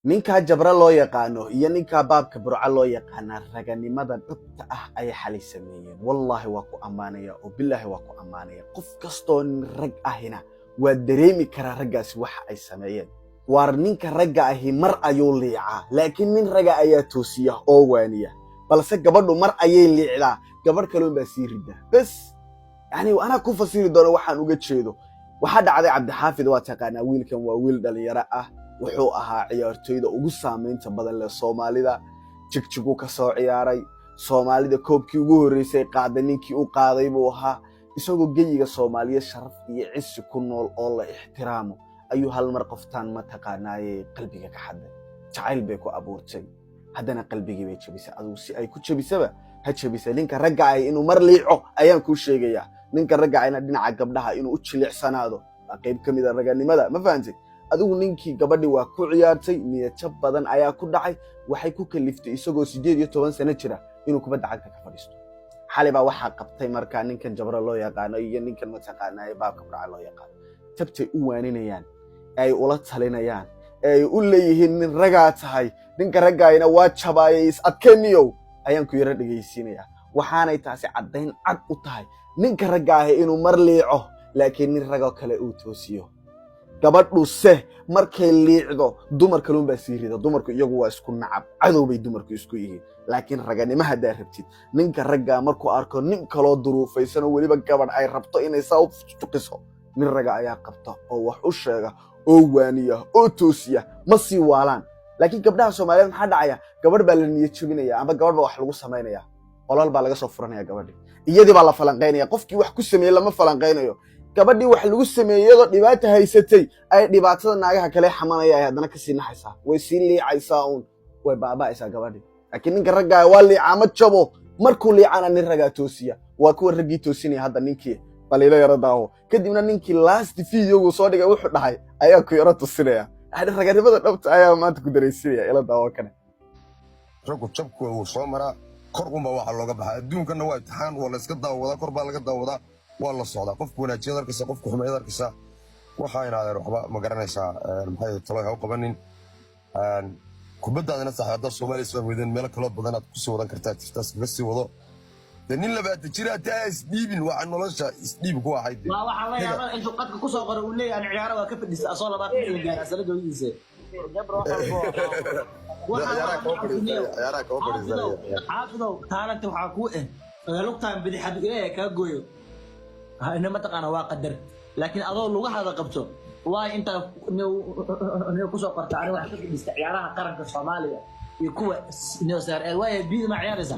ninka jabra loo yaqaano iyo ninka baabka burca loo yaqaana raganimada dhabta ah ay xalay sameeyeen wallahi waa ku amaanaya oo billahi waa ku amaanaya qof kasto rag ahina waa dareemi kara raggaasi wax ay sameeyeen war ninka ragga ahi mar ayuu liica laakiin nin raga ayaa toosiya oo waaniya balse gabadhu mar ayay liicdaa gabadh kale baa sii rida bas yani ana ku fasiri doono waxaan uga jeedo waxa dhacday Cabdi Xaafid waa taqaana wiilkan waa wiil dhalinyaro ah wuxuu ahaa ciyaartooyda ugu saameynta badan leh Soomaalida jigjigu ka soo ciyaaray Soomaalida koobkii ugu horeysay qaaday ninkii uu qaaday buu ahaa isagoo geeyiga Soomaaliyeed sharaf iyo cis ku nool oo la ixtiraamo ayuu hal mar qoftaan ma taqaanaayay qalbiga ka xaday jacayl bay ku abuurtay haddana qalbigii bay jabisay adigu si ay ku jabisaba ha jabisay ninka ragga ay inuu mar liico ayaan ku sheegayaa ninka ragga ayna dhinaca gabdhaha inuu u jilicsanaado qayb kamid ah raganimada ma fahanti adigu ninkii gabadhi waa ku ciyaartay niyad jab badan ayaa ku dhacay waxay ku kaliftay isagoo 18 sano jira inuu kubadda cagta ka fadhiisto xalay baa waxa qabtay marka ninkan jabra loo yaqaano iyo ninkan ma taqaanay baabka burca loo yaqaano tabtay u waaninayaan ay ula talinayaan ay u leeyihiin nin raga tahay ninka ragayna waa jabaayay is adkeeniyo ayaan ku yara dhageysiinaya waxaanay taasi cadeyn cad u tahay ninka ragga ah inuu mar liico laakiin nin raga kale uu toosiyo gabadhu se markay liicdo dumar kale baa sii rida dumarku iyagu waa isku nacab cadow bay dumarku isku yihiin laakiin raganimo hadaa rabtid ninka ragga markuu arko nin kale duruufaysan oo waliba gabadh ay rabto inay saa u tuqiso nin raga ayaa qabta oo wax u sheega oo waaniya oo toosiya ma sii waalaan laakiin gabdhaha Soomaaliyeed maxaa dhacaya gabadh baa la niyad jabinaya ama gabadh baa wax lagu sameeynaya qolal baa laga soo furanaya gabadhi iyadii baa la falanqeynaya qofkii wax ku sameeyay lama falanqeynayo gabadhii wax lagu sameeyay dhibaato haysatay ay dhibaatada naagaha kale xamanaya ay hadana ka sii naxaysaa way sii liicaysaa oo way baaba'aysaa gabadhi laakiin ninka ragga waa liica ma jabo markuu liicana nin raga toosiya waa kuwa raggii toosinaya hadda ninkii baliilo yara daawo kadibna ninkii last video soo dhigay wuxuu dhahay ayaa ku yara tusinaya raganimada dhabta ayaa maanta ku dareysinaya ila daawo kana raggu jabku uu soo maraa kor uma waxa looga baxay adduunkana waa imtixaan wala iska daawada kor baa laga daawada waa la socdaa qofku wanaajiyada arkaysa qofku xumeeyada arkaysa waxa inaad waxba ma garanaysaa maxay talo ha u qabanin kubaddaadana saxaada Soomaaliya soo weydeen meel kala badan aad ku soo wadan kartaa tiftaas kaga sii wado nin labaad jira taas dhiibin waxa nolosha isdhiib ku ahayd waa waxa la yaabaa intuu qadka ku soo qoray uu leeyahay ciyaaro waa ka fadhisa asoo labaad la gaaray sanadooyinkiisa jabro xaafidow taalanta waxaa ku lugtaan bidixadu ilaahay ka gooyo ina ma taqaana waa qadar laakiin adoo lugahaada qabto waa inta ku soo qorta aniga wax ka fadhista ciyaaraha qaranka Soomaaliya iyo kuwa neosar waa biid ma ciyaaraysa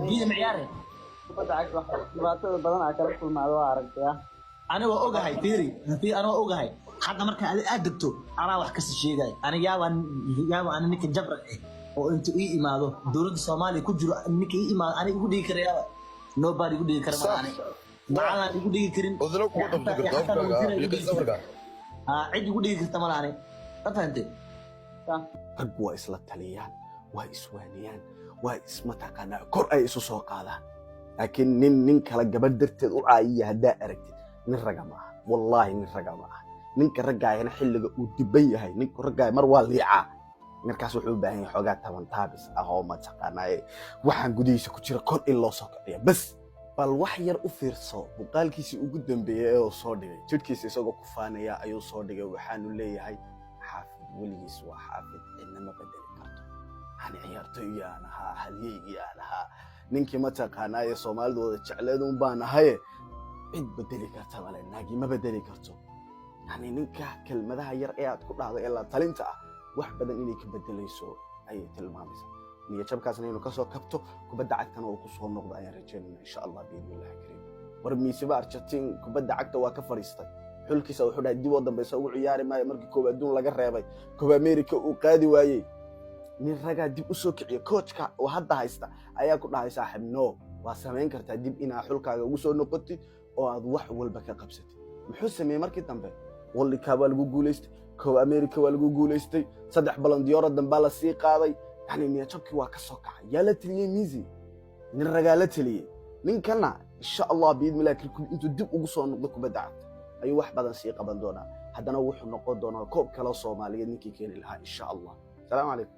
biid ma ciyaare dhibaatada badan aa kala kulmaado waa aragtay aniga waa ogahay fiiri aniga waa ogahay hadda marka aad degto anaa wax ka sii sheegay aniga yaaba ninka jabra oo inta ii imaado dawladda Soomaaliya ku jiro ninka ii imaado aniga ugu dhigi karaya nobody ugu dhigi kara ma aniga macaan ugu dhigi karin odolo ku dhamto kartaa cid ugu dhigi karta ma lahayn fahantay rag waa isla taliyaan waa iswaaniyaan waa isma taqaanaa kor ay isu soo qaadaan laakiin nin kala gabadh darteed u caayiya hadaa aragtid nin raga ma aha wallahi nin raga ma aha ninka raggaayna xilliga uu diban yahay ninka raggaay mar waa liica markaas wuxuu u baahan yahay xogaa taban taabis ah oo ma taqaanaa waxaan gudihiisa ku jira kor in loo soo kiciyo bas bal wax yar u fiirso buqaalkiisii ugu dambeeyay ee uu soo dhigay jidhkiisa isagoo ku faanaya ayuu soo dhigay waxaanu leeyahay xaafid weligiis waa xaafid inama bedeli karto hani ciyaartooy aan ahaa halyeygii aan ahaa ninkii ma taqaanaa Soomaalidu wada jecleed un baan ahay cid bedeli karta wala naagi ma bedeli karto يعني ninka kelmadaha yar ee aad ku dhahdo ilaa talinta ah wax badan inay ka bedelayso ay tilmaamaysaa niyo jabkaasna inuu ka soo kabto kubadda cagtana uu ku soo noqdo ayaan rajaynayaa insha Allah biidnillahi kariim warmiisiba Argentina kubadda cagta waa ka fariistay xulkiisa wuxuu dhahay dib u dambaysa ugu ciyaari maayo markii koob adduun laga reebay koob America uu qaadi waayay nin raga dib u soo kiciyo coachka oo hadda haysta ayaa ku dhahay saaxiib no waa sameyn kartaa dib inaa xulkaaga ugu soo noqotid oo aad wax walba ka qabsatid muxuu sameeyay markii dambe واللي كابل جوجوليست كو أمريكا والجوجوليستي صدق بلنديورة دنبالة سيقاضي يعني مية شبكي واكسوكا يا لتلي ميزي من الرجال لي من كنا إن شاء الله بإذن الله كل أنتوا دب وقصوا نقدكم بدعت أي واحد بدن سيقا بندونا haddana wuxuu noqon doonaa koob kale Soomaaliyeed ninkii keeni lahaa insha Allah. Salaamu calaykum.